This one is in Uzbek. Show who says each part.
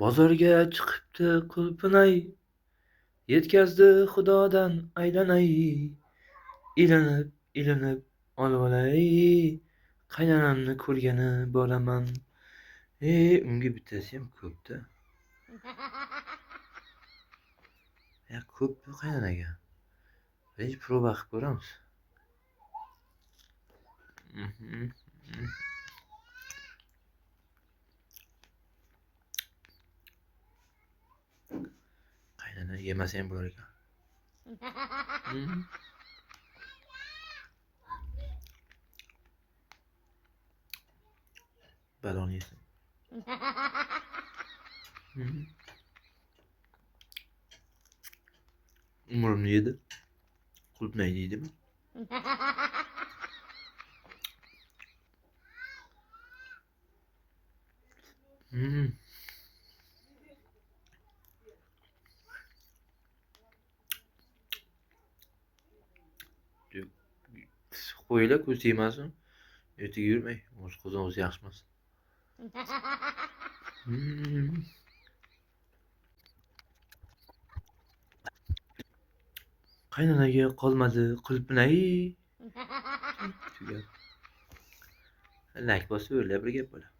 Speaker 1: Bozorga chiqibdi qulupnay, yetkazdi Xudodan aylanay. Ilinib olvolay, qaynonamni ko'rgani boraman. Unga bittasiyam ko'p-da. Ko'p qaynonaga. Birinchi proba qilib ko'ramiz. Qaynona yemasa ham bo'lar ekan. Baloni yesin. Umrimni yedi. Qulupnay deydimi? Qo'yinglar, ko'z tegmasin. Ertaga yurmay, o'z qo'zini o'zi yaxshi emas. Qaynonaga qolmadi qulupnay. Lak bosib o'rlab bir gap bo'lar.